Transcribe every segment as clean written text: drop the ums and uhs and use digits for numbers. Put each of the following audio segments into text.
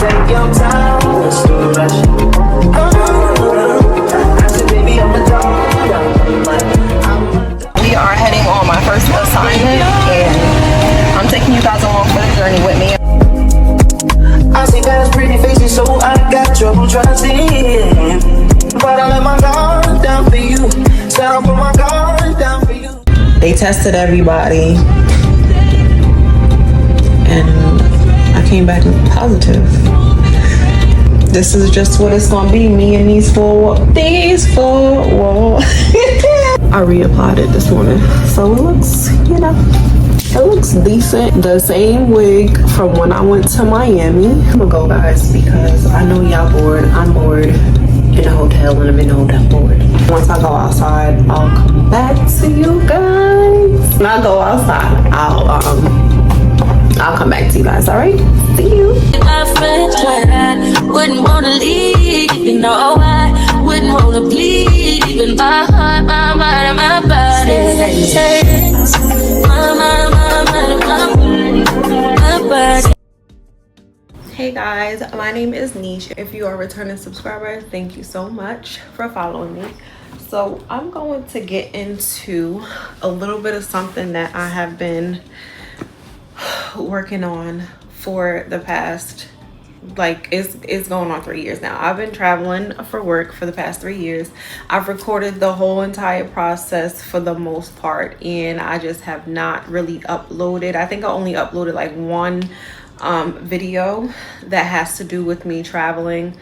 take your time, let's do the rest. I said, baby, I'm a dog. We are heading on my first assignment, and I'm taking you guys along for the journey with me. I see guys' pretty faces, so I got trouble trusting. But I let my guard down for you. So I put my guard down for you. They tested everybody, and I came back positive. This is just what it's gonna be, me and these four walls. I reapplied it this morning, so it looks, you know, it looks decent. The same wig from when I went to Miami. I'm gonna go, guys, because I know y'all bored. I'm bored in a hotel, and I'm in the hotel bored. Once I go outside, I'll come back to you guys. When I go outside, I'll come back to you guys. All right, see you. My friends, I wouldn't wanna leave. You know I wouldn't wanna bleed. Even my heart, my mind, and my body. My body. Hey guys, my name is Niche. If you are a returning subscriber, thank you so much for following me. So I'm going to get into a little bit of something that I have been working on for the past, like, it's going on 3 years now. I've been traveling for work for the past 3 years. I've recorded the whole entire process for the most part, and I just have not really uploaded. I think I only uploaded like one video that has to do with me traveling,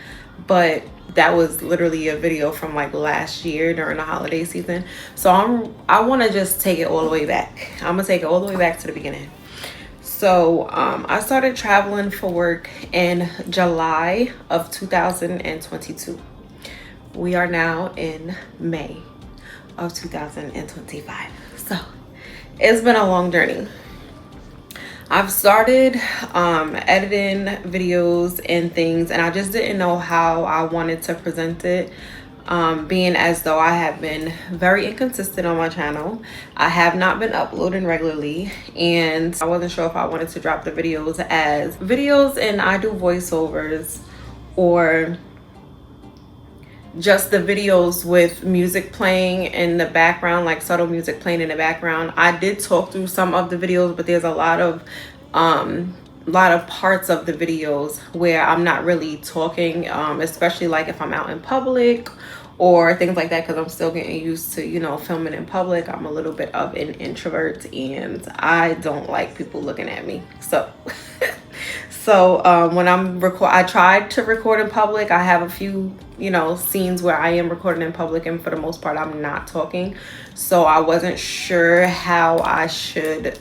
but that was literally a video from like last year during the holiday season. So I want to just take it all the way back. I'm gonna take it all the way back to the beginning. So I started traveling for work in July of 2022. We are now in May of 2025. So it's been a long journey. I've started editing videos and things, and I just didn't know how I wanted to present it, being as though I have been very inconsistent on my channel. I have not been uploading regularly, and I wasn't sure if I wanted to drop the videos as videos and I do voiceovers, or just the videos with music playing in the background, like subtle music playing in the background. I did talk through some of the videos, but there's a lot of parts of the videos where I'm not really talking, especially like if I'm out in public or things like that, because I'm still getting used to, you know, filming in public. I'm a little bit of an introvert, and I don't like people looking at me. So when I tried to record in public. I have a few, you know, scenes where I am recording in public, and for the most part I'm not talking. So I wasn't sure how I should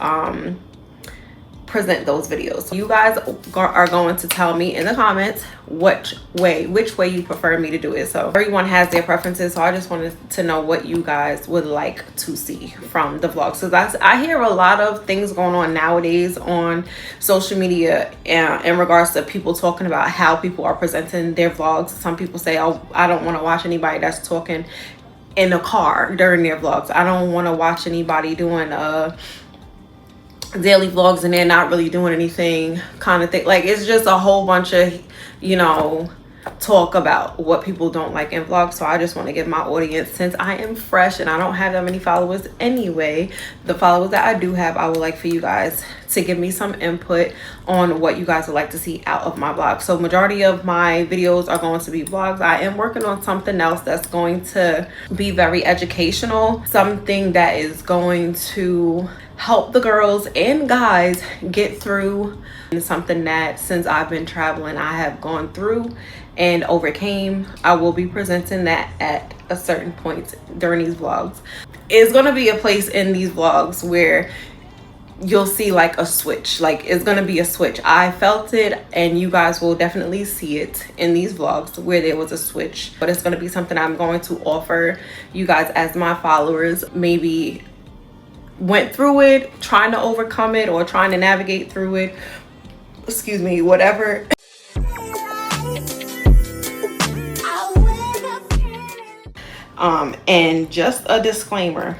present those videos. So you guys are going to tell me in the comments which way you prefer me to do it. So everyone has their preferences, so I just wanted to know what you guys would like to see from the vlogs. So I hear a lot of things going on nowadays on social media in regards to people talking about how people are presenting their vlogs. Some people say, oh, I don't want to watch anybody that's talking in the car during their vlogs. I don't want to watch anybody doing daily vlogs and they're not really doing anything kind of thing. Like, it's just a whole bunch of, you know, talk about what people don't like in vlogs. So I just want to give my audience, since I am fresh and I don't have that many followers anyway, the followers that I do have, I would like for you guys to give me some input on what you guys would like to see out of my vlog. So majority of my videos are going to be vlogs. I am working on something else that's going to be very educational, something that is going to help the girls and guys get through something that, since I've been traveling, I have gone through and overcame. I will be presenting that at a certain point during these vlogs. It's going to be a place in these vlogs where you'll see like a switch. Like, it's going to be a switch. I felt it, and you guys will definitely see it in these vlogs where there was a switch. But it's going to be something I'm going to offer you guys as my followers. Maybe went through it, trying to overcome it, or trying to navigate through it, excuse me, whatever. And just a disclaimer,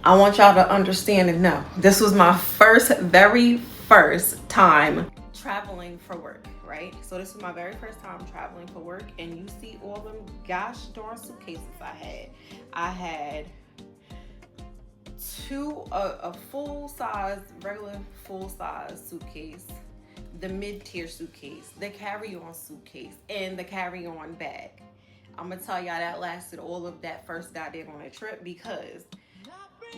I want y'all to understand and know, this was my very first time traveling for work, right? So this is my very first time traveling for work, and you see all them gosh darn suitcases I had. I had a full-size, regular full-size suitcase, the mid-tier suitcase, the carry-on suitcase, and the carry-on bag. I'm gonna tell y'all that lasted all of that first goddamn on a trip, because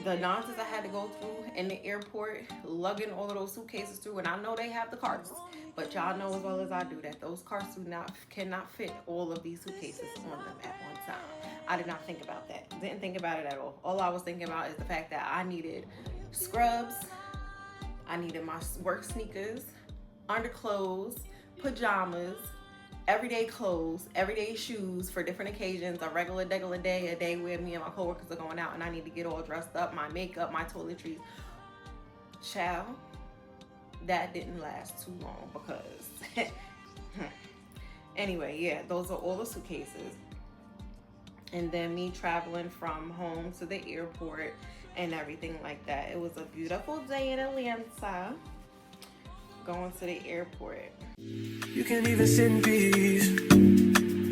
the nonsense I had to go through in the airport, lugging all of those suitcases through, and I know they have the carts, but y'all know as well as I do that those carts cannot fit all of these suitcases on them at one time. I did not think about that. Didn't think about it at all. All I was thinking about is the fact that I needed scrubs, I needed my work sneakers, underclothes, pajamas, everyday clothes, everyday shoes for different occasions, a regular day, a day where me and my coworkers are going out and I need to get all dressed up, my makeup, my toiletries. Child, that didn't last too long because anyway, yeah, those are all the suitcases. And then me traveling from home to the airport and everything like that. It was a beautiful day in Atlanta, going to the airport. You can't even sit in peace,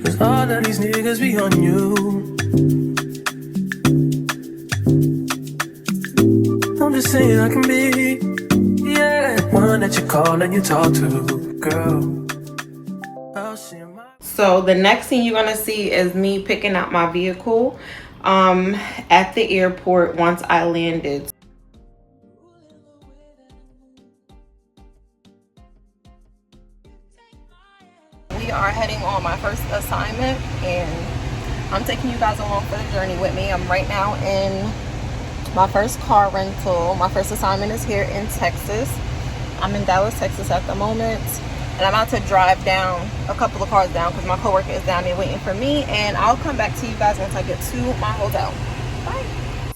'cause all of these niggas be on you. I'm just saying I can be, yeah, one that you call and you talk to, girl. I'll share my... So the next thing you're gonna see is me picking out my vehicle at the airport once I landed. We are heading on my first assignment, and I'm taking you guys along for the journey with me. I'm right now in my first car rental. My first assignment is here in Texas. I'm in Dallas, Texas at the moment, and I'm about to drive down a couple of cars down because my coworker is down there waiting for me, and I'll come back to you guys once I get to my hotel. Bye.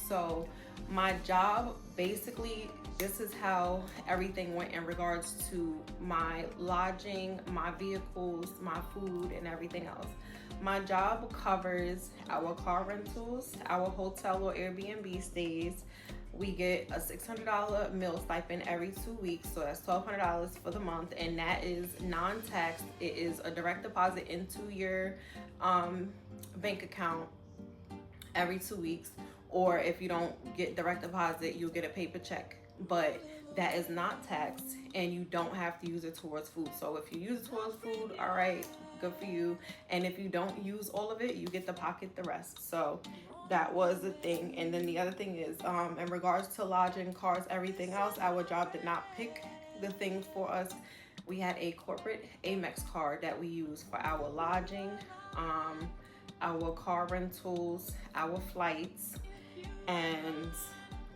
So my job, basically, this is how everything went in regards to my lodging, my vehicles, my food, and everything else. My job covers our car rentals, our hotel or Airbnb stays. We get a $600 meal stipend every 2 weeks, so that's $1,200 for the month, and that is non-taxed. It is a direct deposit into your bank account every 2 weeks, or if you don't get direct deposit, you'll get a paper check. But that is not taxed, and you don't have to use it towards food. So if you use it towards food, all right, good for you. And if you don't use all of it, you get to pocket the rest. So that was the thing. And then the other thing is, in regards to lodging, cars, everything else, our job did not pick the things for us. We had a corporate Amex card that we use for our lodging, our car rentals, our flights, and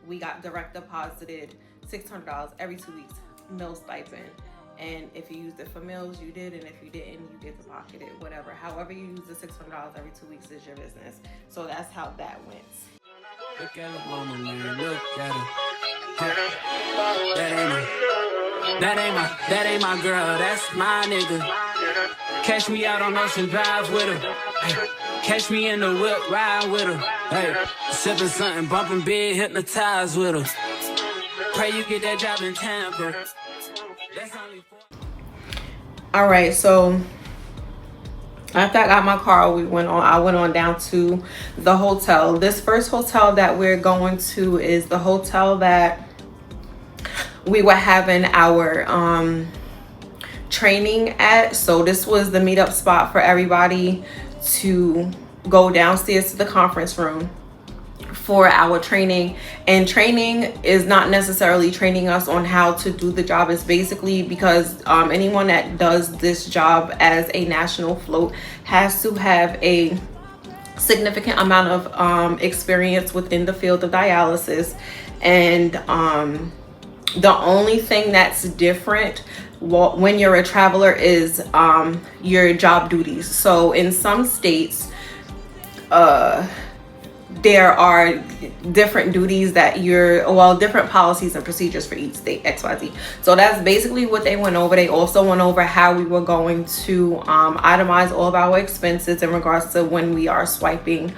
we got direct deposited $600 every 2 weeks, meal stipend. And if you used it for meals, you did, and if you didn't, you get to pocket it, whatever. However you use the $600 every 2 weeks is your business. So that's how that went. Look at the woman, man. Look at her. That ain't my girl. That's my nigga. Catch me out on Ocean Drive with her. Hey, catch me in the whip, ride with her. Hey, sipping something, bumping big, hypnotized with her. Pray you get that job in Tampa. That's only for... All right, so after I got my car, I went on down to the hotel. This first hotel that we're going to is the hotel that we were having our training at. So this was the meetup spot for everybody to go downstairs to the conference room for our training. And training is not necessarily training us on how to do the job. It's basically because anyone that does this job as a national float has to have a significant amount of experience within the field of dialysis. And the only thing that's different when you're a traveler is your job duties. So in some states, there are different duties that different policies and procedures for each state, XYZ. So that's basically what they went over. They also went over how we were going to itemize all of our expenses in regards to when we are swiping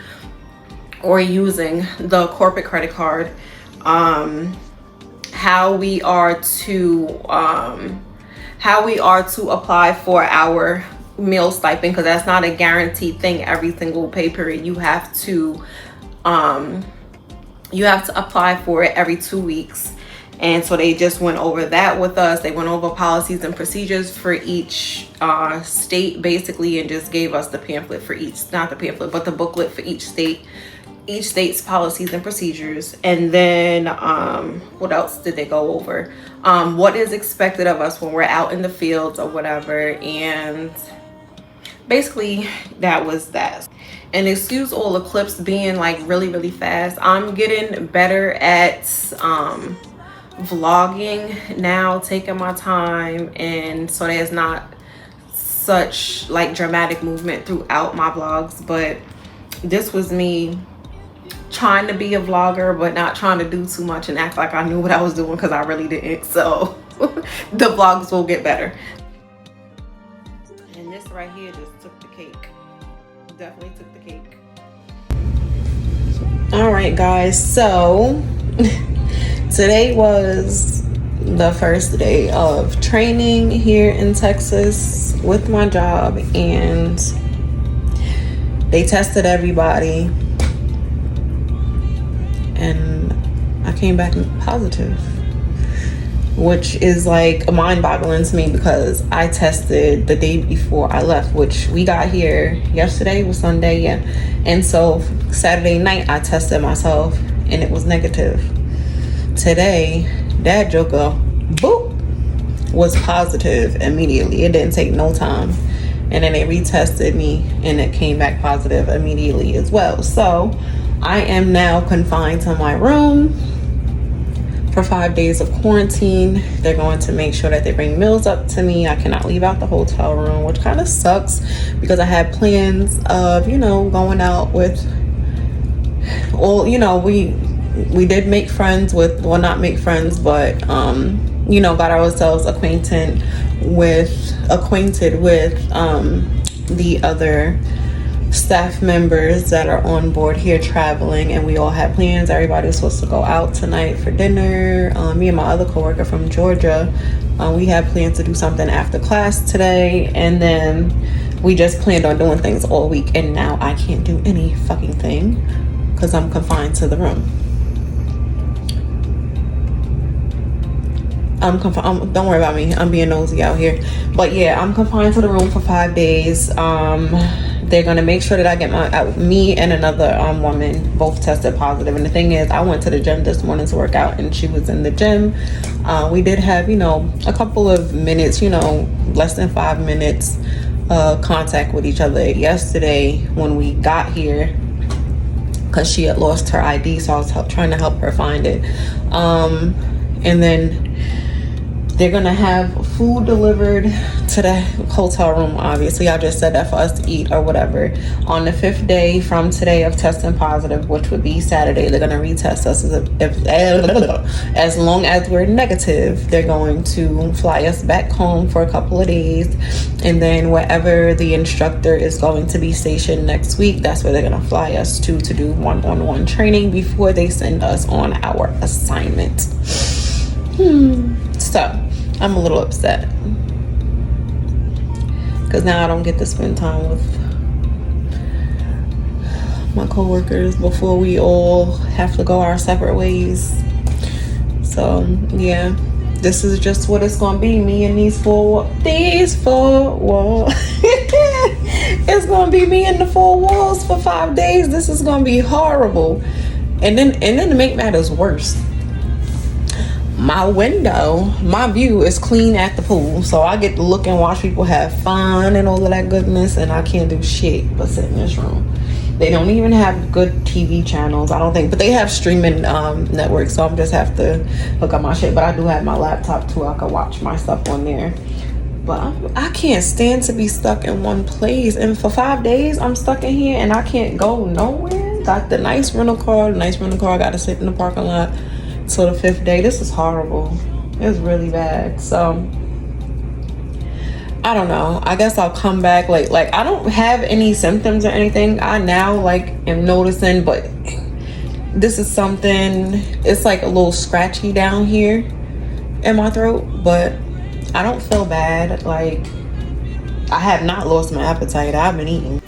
or using the corporate credit card, how we are to how we are to apply for our meal stipend, because that's not a guaranteed thing every single pay period. You have to apply for it every 2 weeks. And so they just went over that with us. They went over policies and procedures for each state basically, and just gave us the pamphlet for each, not the pamphlet, but the booklet for each state's policies and procedures. And then what else did they go over? What is expected of us when we're out in the fields or whatever. And basically that was that. And excuse all the clips being like really fast. I'm getting better at vlogging now, taking my time, and so there's not such like dramatic movement throughout my vlogs. But this was me trying to be a vlogger, but not trying to do too much and act like I knew what I was doing, because I really didn't. So the vlogs will get better. And this right here just took the cake. Definitely took the cake. All right, guys, so today was the first day of training here in Texas with my job, and they tested everybody, and I came back positive, which is like mind-boggling to me, because I tested the day before I left, which we got here yesterday was Sunday, yeah. And so Saturday night I tested myself and it was negative. Today that joker, boop, was positive immediately. It didn't take no time. And then they retested me and it came back positive immediately as well. So I am now confined to my room for 5 days of quarantine. They're going to make sure that they bring meals up to me. I cannot leave out the hotel room, which kind of sucks, because I had plans of, you know, going out with, well, you know, we did make friends with, well, not make friends, but you know, got ourselves acquainted with the other staff members that are on board here traveling, and we all had plans. Everybody was supposed to go out tonight for dinner. Me and my other coworker from Georgia, we had plans to do something after class today, and then we just planned on doing things all week, and now I can't do any fucking thing because I'm confined to the room. Don't worry about me, I'm being nosy out here, but yeah, I'm confined to the room for 5 days. They're gonna make sure that I get me and another woman both tested positive. And the thing is, I went to the gym this morning to work out, and she was in the gym. We did have, you know, a couple of minutes, you know, less than 5 minutes contact with each other yesterday when we got here, because she had lost her ID, so I was trying to help her find it. And then they're gonna have food delivered to the hotel room. Obviously, I just said that for us to eat or whatever. On the 5th day from today of testing positive, which would be Saturday, they're gonna retest us. As long as we're negative, they're going to fly us back home for a couple of days, and then wherever the instructor is going to be stationed next week, that's where they're gonna fly us to do one-on-one training before they send us on our assignment. So I'm a little upset because now I don't get to spend time with my coworkers before we all have to go our separate ways. So yeah, this is just what it's gonna be, me and these four walls. It's gonna be me in the 4 walls for 5 days. This is gonna be horrible. And then to make matters worse, my window, my view is clean at the pool, so I get to look and watch people have fun and all of that goodness, and I can't do shit but sit in this room. They don't even have good TV channels, I don't think, but they have streaming networks, so I just have to hook up my shit. But I do have my laptop too, I can watch my stuff on there. But I can't stand to be stuck in one place, and for 5 days I'm stuck in here and I can't go nowhere. Got the nice rental car, I gotta sit in the parking lot till the 5th day. This is horrible. It's really bad. So I don't know, I guess I'll come back like I don't have any symptoms or anything. I now am noticing, but this is something, it's like a little scratchy down here in my throat, but I don't feel bad. Like, I have not lost my appetite. I've been eating.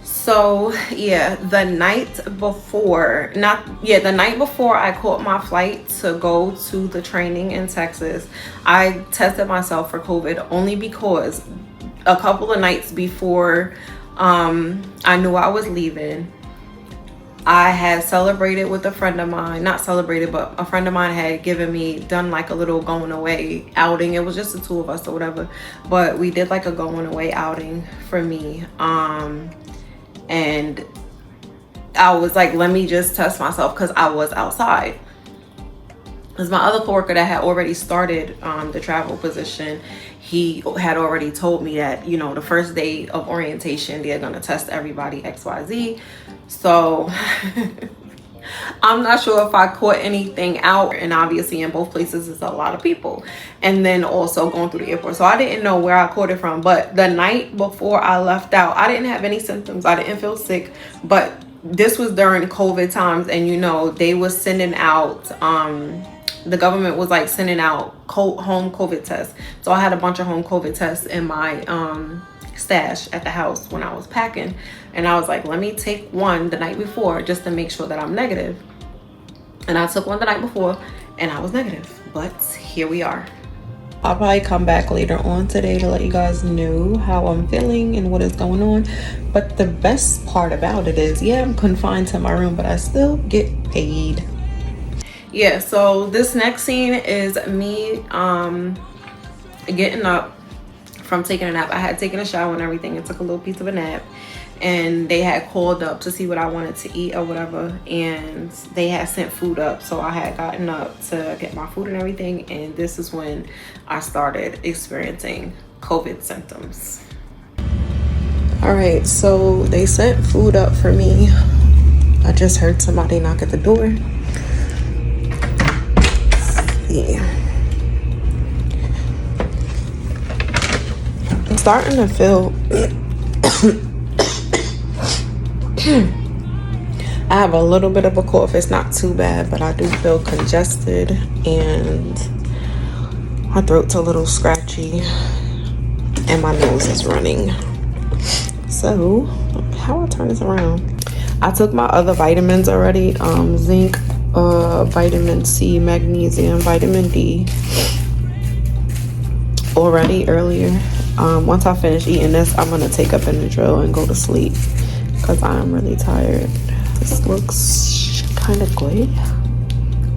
So yeah, the night before I caught my flight to go to the training in Texas, I tested myself for COVID only because a couple of nights before I knew I was leaving, I had celebrated with a friend of mine, not celebrated, but a friend of mine had done like a little going away outing. It was just the two of us or whatever, but we did like a going away outing for me. And I was like, let me just test myself, because I was outside. Because my other coworker that had already started the travel position, he had already told me that, you know, the first day of orientation, they're going to test everybody XYZ. So I'm not sure if I caught anything out. And obviously in both places, it's a lot of people. And then also going through the airport. So I didn't know where I caught it from. But the night before I left out, I didn't have any symptoms. I didn't feel sick. But this was during COVID times. And, you know, they was sending out, the government was like sending out home COVID tests. So I had a bunch of home COVID tests in my stash at the house when I was packing. And I was like, let me take one the night before just to make sure that I'm negative. And I took one the night before and I was negative. But here we are. I'll probably come back later on today to let you guys know how I'm feeling and what is going on. But the best part about it is, yeah, I'm confined to my room, but I still get paid. Yeah, so this next scene is me getting up from taking a nap. I had taken a shower and everything and took a little piece of a nap, and they had called up to see what I wanted to eat or whatever, and they had sent food up. So I had gotten up to get my food and everything, and this is when I started experiencing COVID symptoms. All right, so they sent food up for me. I just heard somebody knock at the door. Yeah, I'm starting to feel I have a little bit of a cough. It's not too bad, but I do feel congested and my throat's a little scratchy and my nose is running. So how I turn this around? I took my other vitamins already, zinc, vitamin C, magnesium, vitamin D already earlier. Once I finish eating this, I'm gonna take a Benadryl and go to sleep because I'm really tired. This looks kind of good.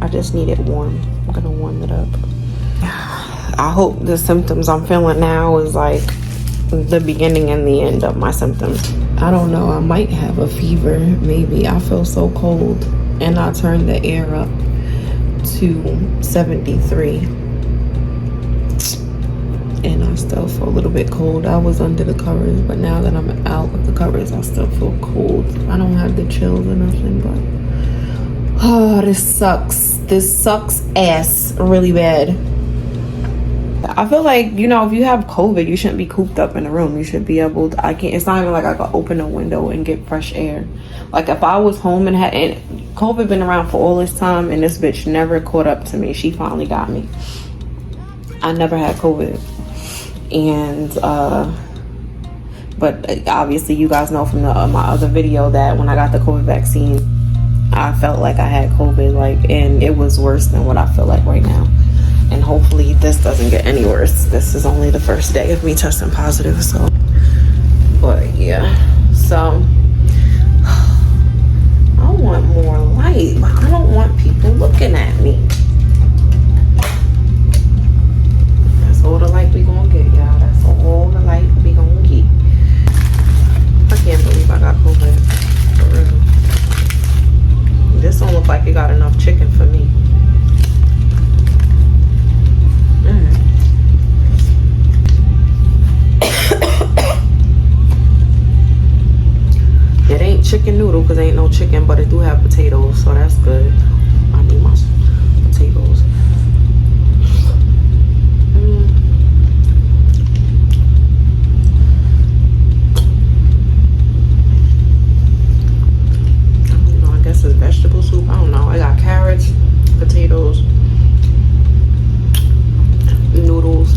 I just need it warm. I'm gonna warm it up. I hope the symptoms I'm feeling now is like the beginning and the end of my symptoms. I don't know, I might have a fever, maybe. I feel so cold. And I turned the air up to 73. And I still feel a little bit cold. I was under the covers, but now that I'm out of the covers, I still feel cold. I don't have the chills or nothing, but oh, this sucks. This sucks ass really bad. I feel like, you know, if you have COVID, you shouldn't be cooped up in a room. You should be able to, it's not even like I could open a window and get fresh air. Like if I was home and COVID been around for all this time and this bitch never caught up to me. She finally got me. I never had COVID. And, but obviously you guys know from my other video that when I got the COVID vaccine, I felt like I had COVID, like, and it was worse than what I feel like right now. And hopefully this doesn't get any worse. This is only the first day of me testing positive, so. But yeah, so I want more light, but I don't want people looking at me. That's all the light we gonna get, y'all. That's all the light we gonna get. I can't believe I got COVID, for real. This don't look like it got enough chicken for me. It ain't chicken noodle because ain't no chicken, but it do have potatoes, so that's good. I need my potatoes. I guess it's vegetable soup. I don't know. I got carrots, potatoes, noodles,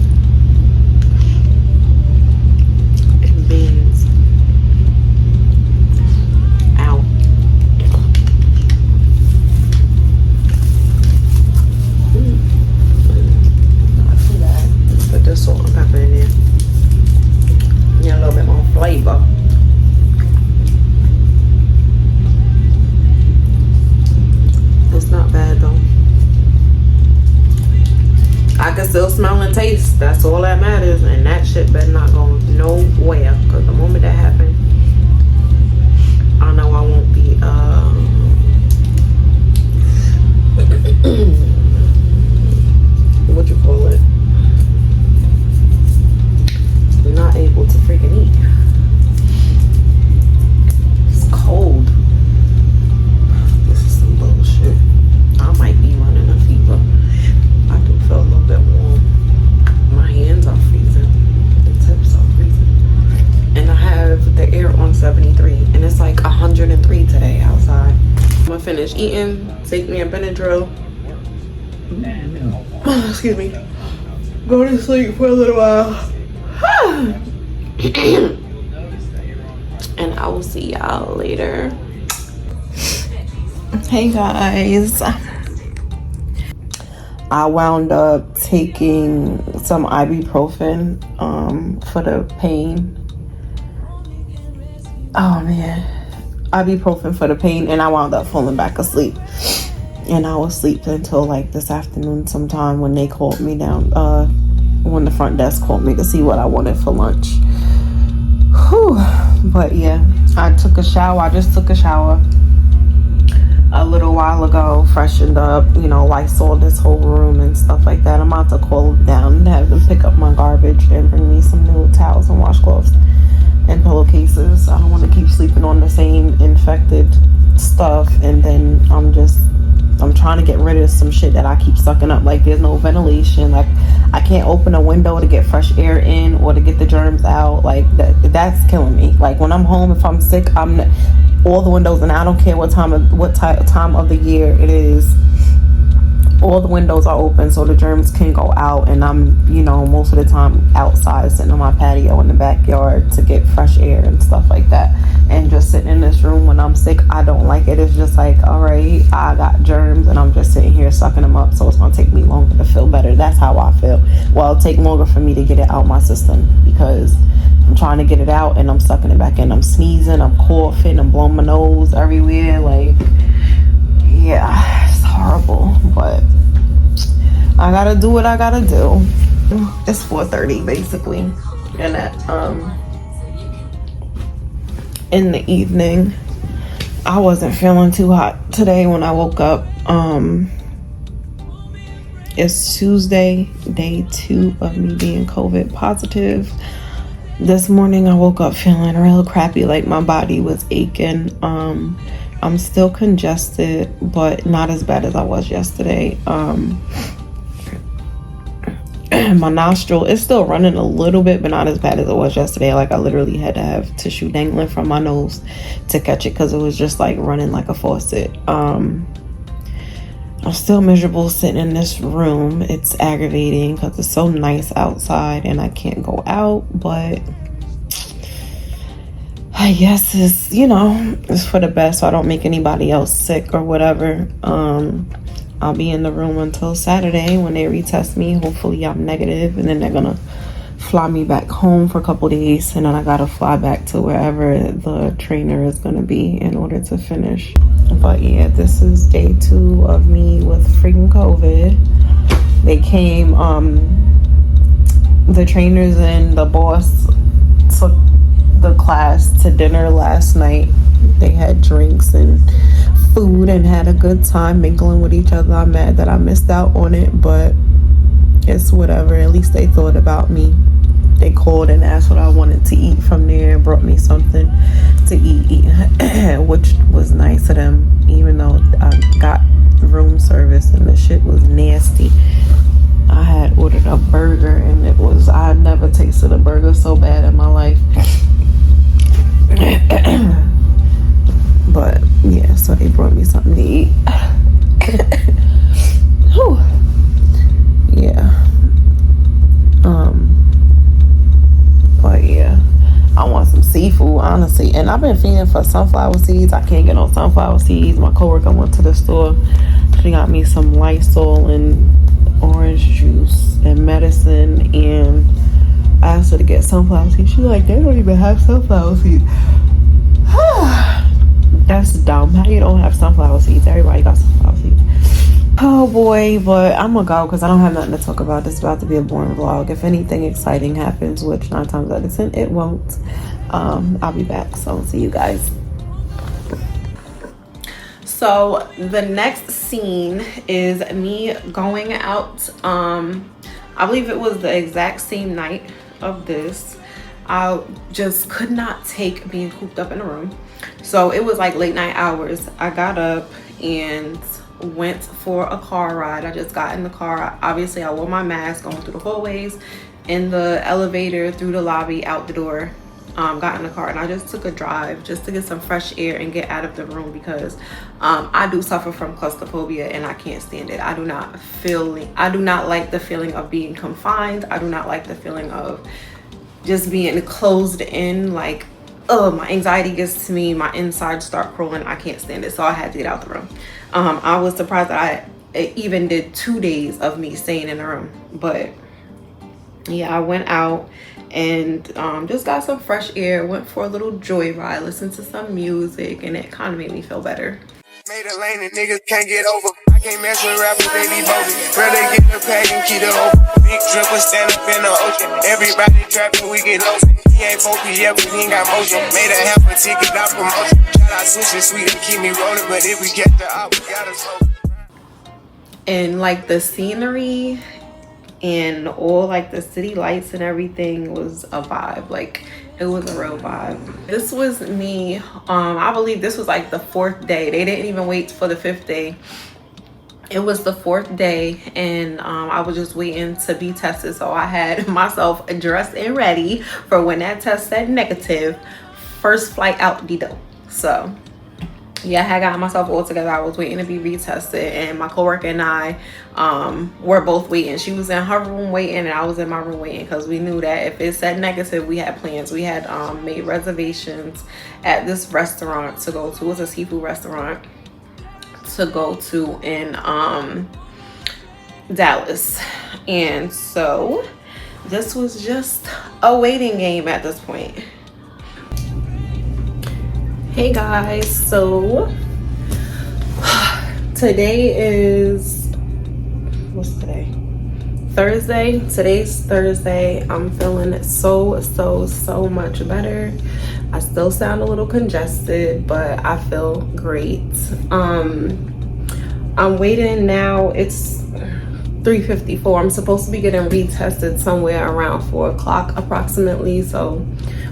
taste. That's all that matters. And that shit better not go nowhere. Because the moment that happens, I know I won't be what you call it? Not able to freaking eat. It's cold. This is some bullshit. I might be running a fever. I do feel a little bit warm. My hands are freezing. The tips are freezing. And I have the air on 73. And it's like 103 today outside. I'm gonna finish eating. Take me a Benadryl. Excuse me. Go to sleep for a little while. And I will see y'all later. Hey guys. I wound up taking some ibuprofen for the pain. Oh man. Ibuprofen for the pain, and I wound up falling back asleep. And I was asleep until like this afternoon sometime when they called me down, when the front desk called me to see what I wanted for lunch. Whew. But yeah, I took a shower. I just took a shower a little while ago, freshened up, you know, Lysol this whole room and stuff like that. I'm about to call them down and have them pick up my garbage and bring me some new towels and washcloths and pillowcases. I don't want to keep sleeping on the same infected stuff, and then I'm trying to get rid of some shit that I keep sucking up. Like there's no ventilation, like I can't open a window to get fresh air in or to get the germs out. Like that's killing me. Like when I'm home, if I'm sick, all the windows, and I don't care what time of the year it is, all the windows are open so the germs can go out. And I'm, you know, most of the time outside, sitting on my patio in the backyard to get fresh air and stuff like that. And just sitting in this room when I'm sick, I don't like it. It's just like, all right, I got germs and I'm just sitting here sucking them up, so it's gonna take me longer to feel better. That's how I feel. Well, it'll take longer for me to get it out my system because I'm trying to get it out and I'm sucking it back in. I'm sneezing, I'm coughing, I'm blowing my nose everywhere. Like, yeah, it's horrible, but I gotta do what I gotta do. It's 4:30 basically, and at in the evening, I wasn't feeling too hot today when I woke up. It's Tuesday, day 2 of me being COVID positive. This morning I woke up feeling real crappy, like my body was aching. I'm still congested, but not as bad as I was yesterday. My nostril is still running a little bit, but not as bad as it was yesterday. Like I literally had to have tissue dangling from my nose to catch it because it was just like running like a faucet. I'm still miserable sitting in this room. It's aggravating because it's so nice outside and I can't go out, but I guess it's, you know, it's for the best so I don't make anybody else sick or whatever. I'll be in the room until Saturday when they retest me. Hopefully I'm negative, and then they're gonna fly me back home for a couple days, and then I gotta fly back to wherever the trainer is gonna be in order to finish. But yeah, this is day 2 of me with freaking COVID. They came, the trainers and the boss took the class to dinner last night. They had drinks and food and had a good time mingling with each other. I'm mad that I missed out on it, but it's whatever. At least they thought about me. They called and asked what I wanted to eat from there and brought me something to eat, which was nice of them, even though I got room service and the shit was nasty. I had ordered a burger and I had never tasted a burger so bad in my life. But yeah, so they brought me something to eat. Whew. Yeah. But yeah, I want some seafood, honestly. And I've been feeding for sunflower seeds. I can't get no sunflower seeds. My coworker went to the store. She got me some Lysol and orange juice and medicine, and I asked her to get sunflower seeds. She's like, they don't even have sunflower seeds. That's dumb. How you don't have sunflower seeds? Everybody got sunflower seeds. Oh boy, but I'm gonna go because I don't have nothing to talk about. This is about to be a boring vlog. If anything exciting happens, which 9 times out of 10 it won't, I'll be back. So see you guys. So the next scene is me going out. I believe it was the exact same night of this. I just could not take being cooped up in a room. So it was like late night hours. I got up and went for a car ride. I just got in the car. Obviously I wore my mask going through the hallways, in the elevator, through the lobby, out the door. Got in the car and I just took a drive just to get some fresh air and get out of the room because I do suffer from claustrophobia and I can't stand it. I do not like the feeling of being confined. I do not like the feeling of just being closed in. Like, oh, my anxiety gets to me, my insides start crawling. I can't stand it, so I had to get out the room. I was surprised that I even did 2 days of me staying in the room, but yeah, I went out and just got some fresh air, went for a little joyride, listened to some music, and it kind of made me feel better. Made a lane and niggas can't get over. I can't mess with rappers, they be bogus. Rather get the pack and keep it open. Big dripper stand up in the ocean. Everybody trapping, we get low. He ain't focused yet, but he ain't got motion. Made a half a ticket, not promotion. Shout out Switch and Sweet and keep me rolling, but if we get the op, we gotta slow. And like the scenery and all like the city lights and everything was a vibe. Like it was a real vibe. This was me, I believe this was like the 4th day. They didn't even wait for the 5th day. It was the 4th day and I was just waiting to be tested. So I had myself dressed and ready for when that test said negative, first flight out the door. So yeah, I had got myself all together. I was waiting to be retested and my coworker and I were both waiting. She was in her room waiting and I was in my room waiting because we knew that if it said negative, we had plans. We had made reservations at this restaurant to go to. It was a seafood restaurant to go to in Dallas. And so this was just a waiting game at this point. Hey guys, so today is, what's today? Thursday. Today's Thursday. I'm feeling so much better. I still sound a little congested, but I feel great. I'm waiting now. It's 3:54. I'm supposed to be getting retested somewhere around 4 o'clock approximately. So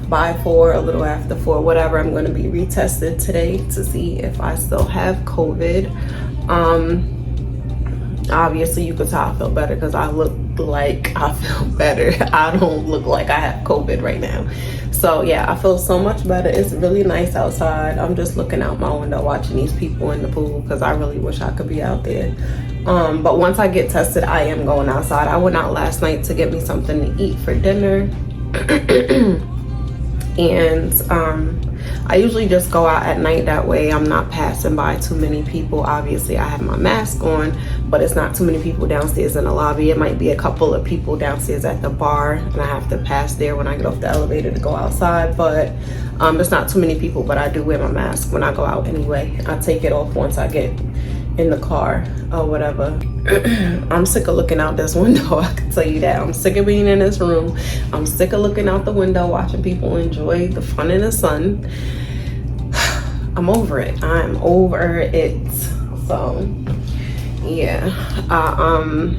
by 4, a little after 4, whatever, I'm going to be retested today to see if I still have COVID. Obviously you could tell I feel better because I look like I feel better. I don't look like I have COVID right now. So yeah, I feel so much better. It's really nice outside. I'm just looking out my window watching these people in the pool because I really wish I could be out there. But once I get tested, I am going outside. I went out last night to get me something to eat for dinner. And I usually just go out at night, that way I'm not passing by too many people. Obviously I have my mask on, but it's not too many people downstairs in the lobby. It might be a couple of people downstairs at the bar and I have to pass there when I get off the elevator to go outside, but it's not too many people. But I do wear my mask when I go out anyway. I take it off once I get in the car or whatever. I'm sick of looking out this window, I can tell you that. I'm sick of being in this room. I'm sick of looking out the window watching people enjoy the fun in the sun. I'm over it. I'm over it. So yeah, I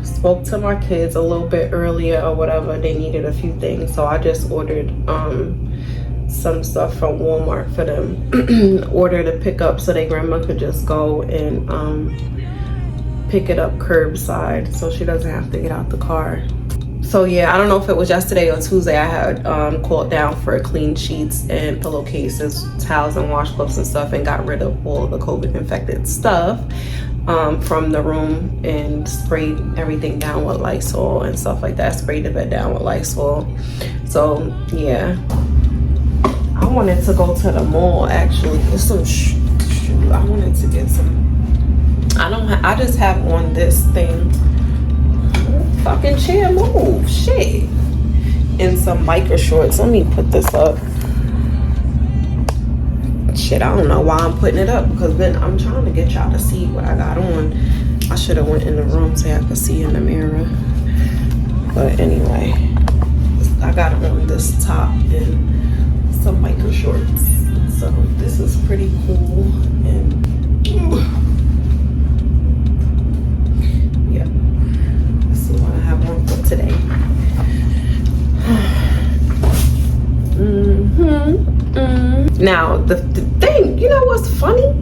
spoke to my kids a little bit earlier or whatever. They needed a few things, so I just ordered some stuff from Walmart for them. Order to pick up so their grandma could just go and pick it up curbside so she doesn't have to get out the car. So yeah, I don't know if it was yesterday or Tuesday, I had called down for clean sheets and pillowcases, towels and washcloths and stuff, and got rid of all the COVID infected stuff from the room and sprayed everything down with Lysol and stuff like that. Sprayed the bed down with Lysol. So yeah, I wanted to go to the mall actually. Get some I wanted to get some. I just have on this thing. Fucking chair move, shit. And some biker shorts. Let me put this up. shit, I don't know why I'm putting it up, because then I'm trying to get y'all to see what I got on. I should have went in the room so I could see in the mirror. But anyway, I got on this top and some biker shorts. So this is pretty cool. And yeah, this is what I have on for today. Now the thing, you know what's funny?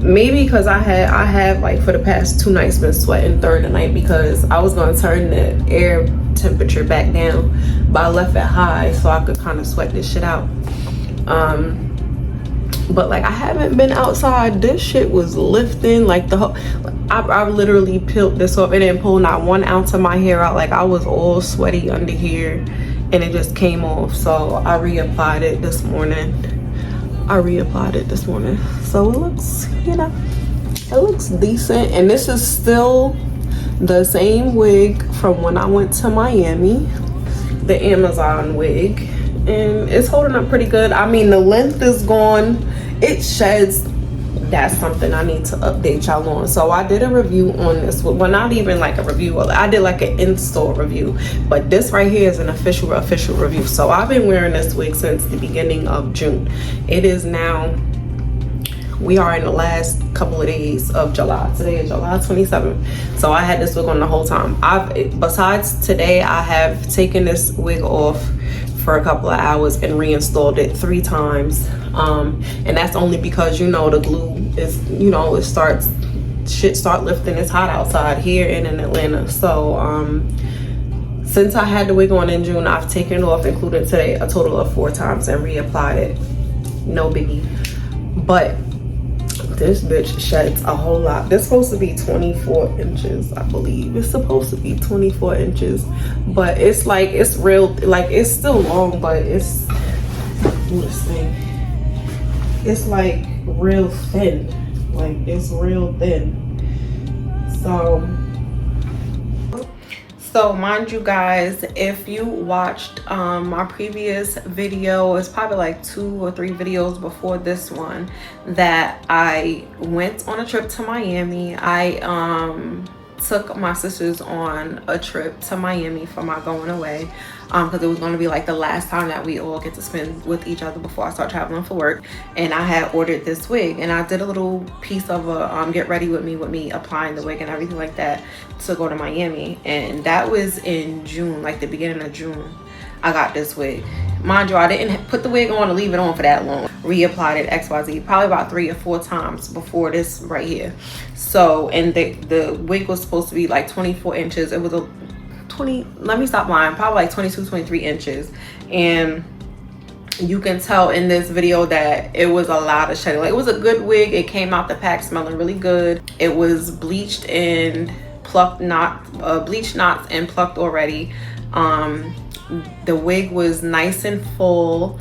Maybe because I have like for the past 2 nights been sweating through the night, because I was gonna turn the air temperature back down, but I left it high so I could kind of sweat this shit out. But like I haven't been outside. This shit was lifting like the whole. I literally peeled this off and didn't pull not 1 ounce of my hair out. Like I was all sweaty under here, and it just came off. So I reapplied it this morning. So it looks, you know, it looks decent. And this is still the same wig from when I went to Miami, the Amazon wig, and it's holding up pretty good. I mean, the length is gone, it sheds. That's something I need to update y'all on. So I did a review on this, well, not even like a review, I did like an in-store review, but this right here is an official review. So I've been wearing this wig since the beginning of June. It is now, we are in the last couple of days of July. Today is July 27th. So I had this wig on the whole time. Besides today, I have taken this wig off for a couple of hours and reinstalled it 3 times. And that's only because, you know, the glue is, you know, shit start lifting. It's hot outside here and in Atlanta. So since I had the wig on in June, I've taken it off, including today, a total of 4 times, and reapplied it. No biggie. But this bitch sheds a whole lot. This is supposed to be 24 inches, I believe. It's supposed to be 24 inches, but it's like, it's real, like it's still long, but it's, let's see, it's like real thin. Like it's real thin. So mind you guys, if you watched my previous video, it's probably like 2 or 3 videos before this one, that I went on a trip to Miami. I took my sisters on a trip to Miami for my going away, because it was going to be like the last time that we all get to spend with each other before I start traveling for work. And I had ordered this wig, and I did a little piece of a get ready with me applying the wig and everything like that to go to Miami. And that was in June, like the beginning of June. I got this wig. Mind you, I didn't put the wig on to leave it on for that long. Reapplied it XYZ probably about 3 or 4 times before this right here. So, and the wig was supposed to be like 24 inches. It was a 20, let me stop lying, probably like 22, 23 inches. And you can tell in this video that it was a lot of shedding. Like, it was a good wig. It came out the pack smelling really good. It was bleached and plucked, bleached knots and plucked already. The wig was nice and full,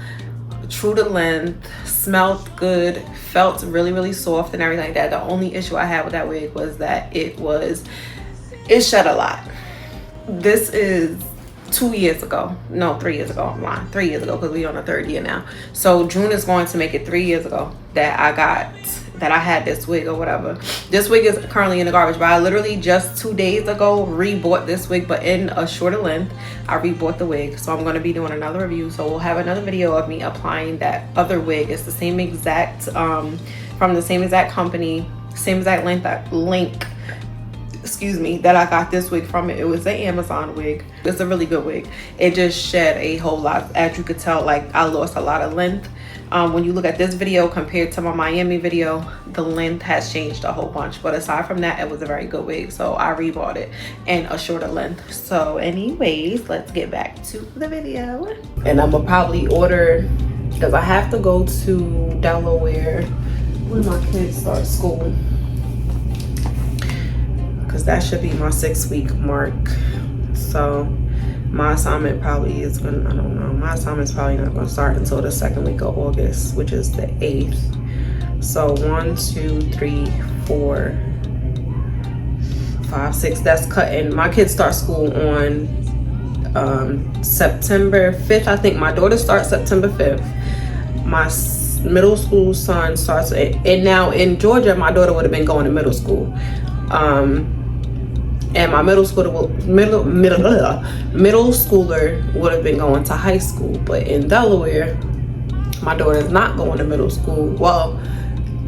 true to length, smelled good, felt really, really soft and everything like that. The only issue I had with that wig was that it shed a lot. This is 2 years ago, no, 3 years ago. I'm lying, 3 years ago, because we're on the 3rd year now. So June is going to make it 3 years ago that I had this wig or whatever. This wig is currently in the garbage, but I literally just 2 days ago rebought this wig, but in a shorter length. I rebought the wig, so I'm going to be doing another review. So we'll have another video of me applying that other wig. It's the same exact from the same exact company, same exact length, excuse me, that I got this wig from. It was the Amazon wig. It's a really good wig. It just shed a whole lot. As you could tell, like, I lost a lot of length. When you look at this video compared to my Miami video, the length has changed a whole bunch. But aside from that, it was a very good wig, so I rebought it in a shorter length. So anyways, let's get back to the video. And I'm gonna probably order, because I have to go to Delaware when my kids start school, because that should be my 6-week mark. So my assignment probably is gonna, I don't know, my assignment's probably not gonna start until the 2nd week of August, which is the 8th. So 1, 2, 3, 4, 5, 6, that's cutting. My kids start school on September 5th. I think my daughter starts September 5th. My middle school son starts, and now in Georgia, my daughter would have been going to middle school. And my middle schooler would have been going to high school. But in Delaware, my daughter is not going to middle school. Well,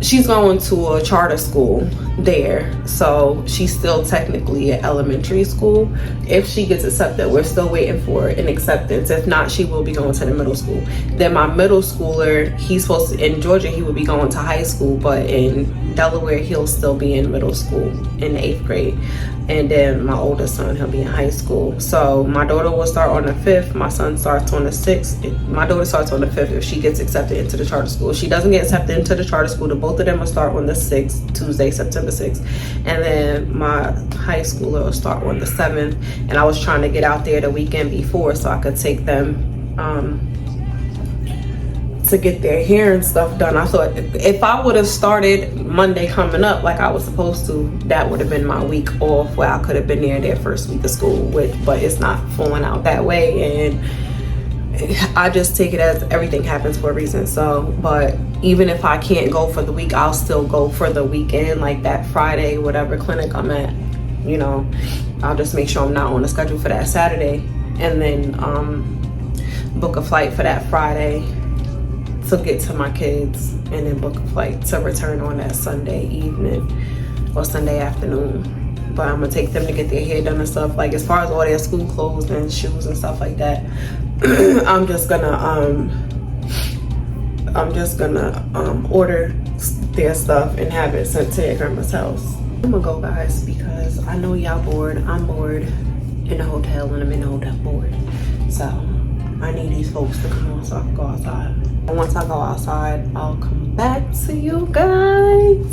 she's going to a charter school there, so she's still technically at elementary school. If she gets accepted, we're still waiting for an acceptance. If not, she will be going to the middle school. Then my middle schooler, he's supposed to, in Georgia, he would be going to high school, but in Delaware, he'll still be in middle school in the 8th grade. And then my oldest son, he'll be in high school. So my daughter will start on the 5th. My son starts on the 6th. My daughter starts on the 5th if she gets accepted into the charter school. If she doesn't get accepted into the charter school, the both of them will start on the 6th, Tuesday, September 6th. And then my high schooler will start on the 7th. And I was trying to get out there the weekend before so I could take them to get their hair and stuff done. I thought if I would have started Monday coming up like I was supposed to, that would have been my week off where I could have been there their first week of school with, but it's not falling out that way, and I just take it as everything happens for a reason. So, but even if I can't go for the week, I'll still go for the weekend, like that Friday, whatever clinic I'm at, you know, I'll just make sure I'm not on the schedule for that Saturday, and then book a flight for that Friday to get to my kids, and then book a flight to return on that Sunday evening or Sunday afternoon. But I'm gonna take them to get their hair done and stuff. Like as far as all their school clothes and shoes and stuff like that, I'm just gonna order their stuff and have it sent to their grandma's house. I'm gonna go, guys, because I know y'all bored. I'm bored in the hotel, and I'm in the hotel bored. So I need these folks to come on so I can go outside. And once I go outside, I'll come back to you guys.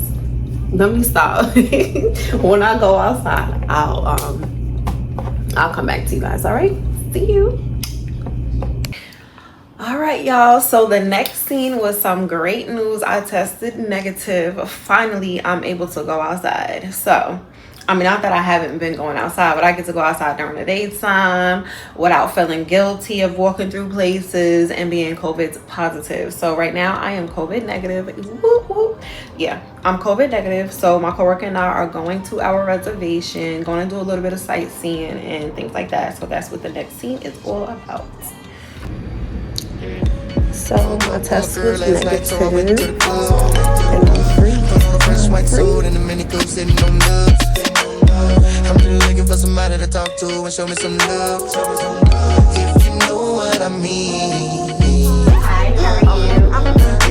Let me stop. When I go outside, I'll come back to you guys. All right, see you. All right, y'all, so the next scene was some great news. I tested negative. Finally, I'm able to go outside. So I mean, not that I haven't been going outside, but I get to go outside during the daytime without feeling guilty of walking through places and being COVID positive. So right now I am COVID negative. Whoop, whoop. Yeah, I'm COVID negative. So my coworker and I are going to our reservation, going to do a little bit of sightseeing and things like that. So that's what the next scene is all about. So my test was negative and I'm free. I'm really looking for somebody to talk to and show me some love. If you know what I mean.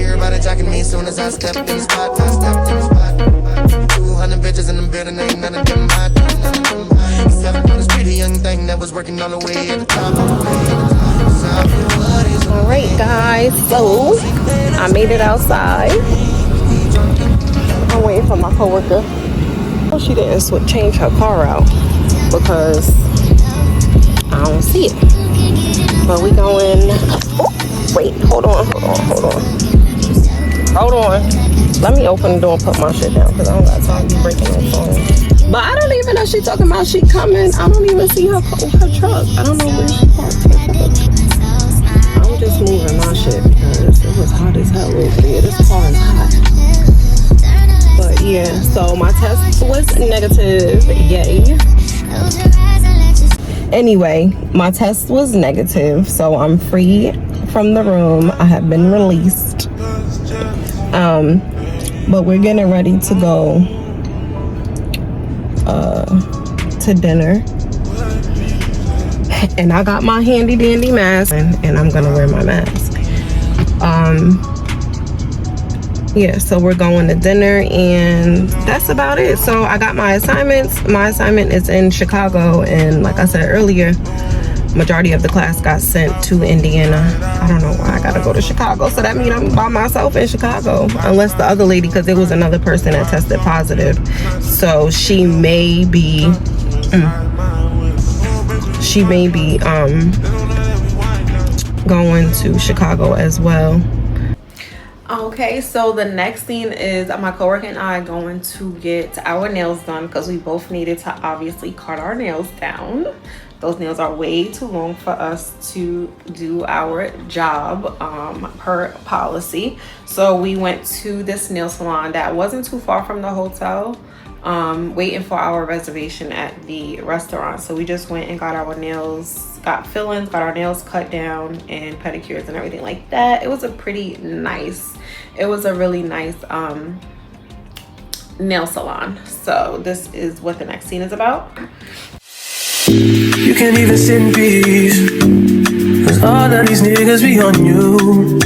Everybody jacking me as soon as I step in the spot. 200 bitches in the building, ain't none of them hot. Except for this pretty young thing that was working all the way at the top. All right, guys, so I made it outside. I'm waiting for my coworker. Oh, she didn't change her car out because I don't see it. But we going. Oh, wait, hold on. Let me open the door and put my shit down because I don't got time to be breaking my phone. But I don't even know she talking about she coming. I don't even see her truck. I don't know where she parked her truck. I'm just moving my shit because it was hot as hell over there. This car is hot. But yeah, so my test was negative. Yay. Anyway, my test was negative, so I'm free from the room. I have been released. But we're getting ready to go to dinner. And I got my handy dandy mask and I'm gonna wear my mask. Yeah, so we're going to dinner and that's about it. So I got my assignments. My assignment is in Chicago, and like I said earlier, majority of the class got sent to Indiana. I don't know why I gotta go to Chicago, so that means I'm by myself in Chicago, unless the other lady, because there was another person that tested positive, so she may be going to Chicago as well. Okay, so the next scene is my coworker and I going to get our nails done because we both needed to obviously cut our nails down. Those nails are way too long for us to do our job per policy. So we went to this nail salon that wasn't too far from the hotel, waiting for our reservation at the restaurant. So we just went and got our nails, got fillings, got our nails cut down, and pedicures and everything like that. It was a really nice nail salon. So this is what the next scene is about. You can't even sit in peace, 'cause all of these niggas be on you.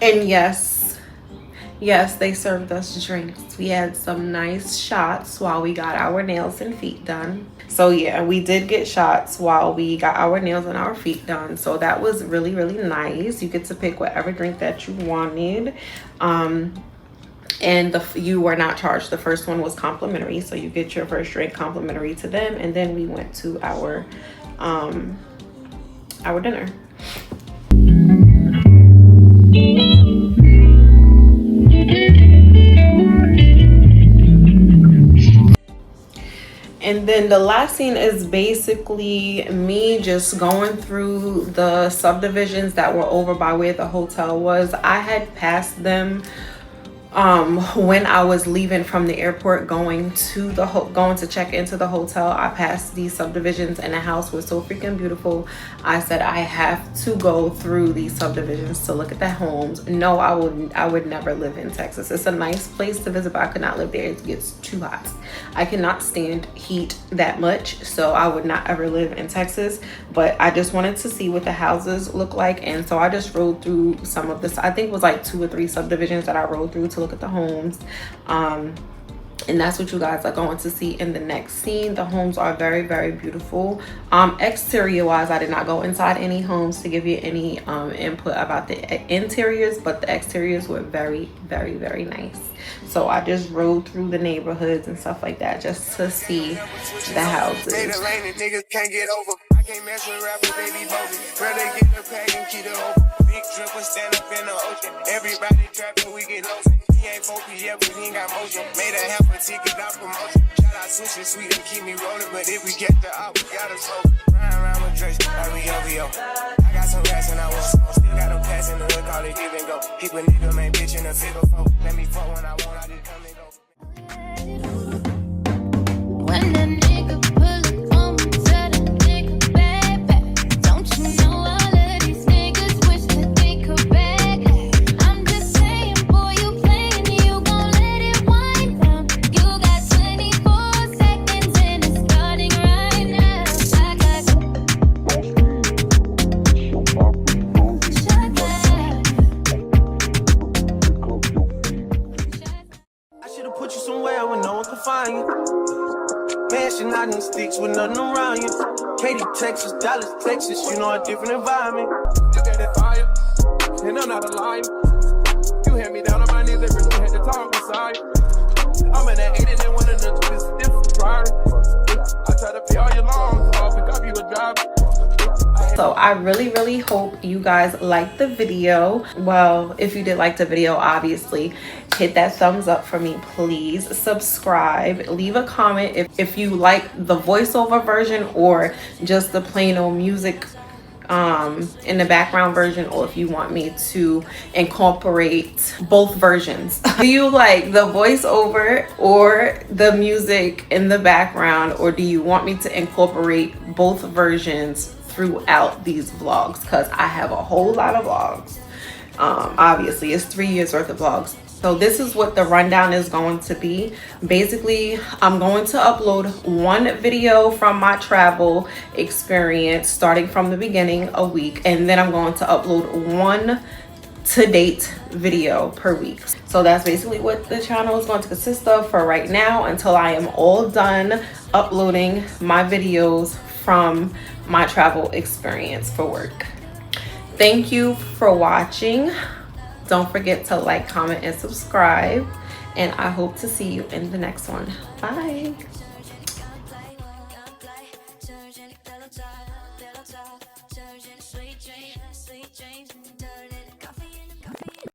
And yes, they served us drinks. We had some nice shots while we got our nails and feet done. So yeah, we did get shots while we got our nails and our feet done. So that was really nice. You get to pick whatever drink that you wanted. And you were not charged. The first one was complimentary, so you get your first drink complimentary to them. And then we went to our dinner. And then the last scene is basically me just going through the subdivisions that were over by where the hotel was. I had passed them when I was leaving from the airport going to check into the hotel. I passed these subdivisions and the house was so freaking beautiful. I said I have to go through these subdivisions to look at the homes. No, I would never live in Texas. It's a nice place to visit, but I could not live there. It gets too hot. I cannot stand heat that much, so I would not ever live in Texas. But I just wanted to see what the houses look like, and so I just rode through some of this. I think it was like 2 or 3 subdivisions that I rode through to look at the homes. And that's what you guys are going to see in the next scene. The homes are very beautiful. Exterior wise, I did not go inside any homes to give you any input about the interiors, but the exteriors were very nice. So I just rode through the neighborhoods and stuff like that just to see the houses. Can't mess with rappers, they be bogus. Brother get the pack and keep it open. Big tripper stand up in the ocean. Everybody trapping, we get lost. He ain't focused yet, but he ain't got motion. Made a half a ticket out promotion. Shout out Switch and Sweet and keep me rolling. But if we get the out, we gotta slow. Ryan around with Drake, like we OVO. I got some gas and I want some. Still got them pass in the hood, call it give and go. Keep a nigga, man, bitch in a figure four. Let me fuck when I want, I just come and go. When the nigga pull up on me, tell the nigga back. Don't you know all of these niggas wish that they could back? I'm just saying, boy, you playing, you gon' let it wind down. You got 24 seconds and it's starting right now. I should've put you somewhere where no one could find you. Mansion out in sticks with nothing around you. Katy, Texas, Dallas, Texas, you know a different environment. You got that fire, and I'm not a liar. You had me down on my knees every day, had to talk beside you. I'm in that 8 and then one of the twist different priority. I try to pay all your loans, so I'll pick up you a driver. So I really hope you guys liked the video. Well, if you did like the video, obviously hit that thumbs up for me, please. Subscribe, leave a comment if you like the voiceover version or just the plain old music in the background version, or if you want me to incorporate both versions. Do you like the voiceover or the music in the background, or do you want me to incorporate both versions throughout these vlogs? Because I have a whole lot of vlogs. Obviously it's 3 years worth of vlogs. So this is what the rundown is going to be. Basically, I'm going to upload one video from my travel experience starting from the beginning a week, and then I'm going to upload one to date video per week. So that's basically what the channel is going to consist of for right now, until I am all done uploading my videos from my travel experience for work. Thank you for watching. Don't forget to like, comment, and subscribe, and I hope to see you in the next one. Bye. Sweet dreams,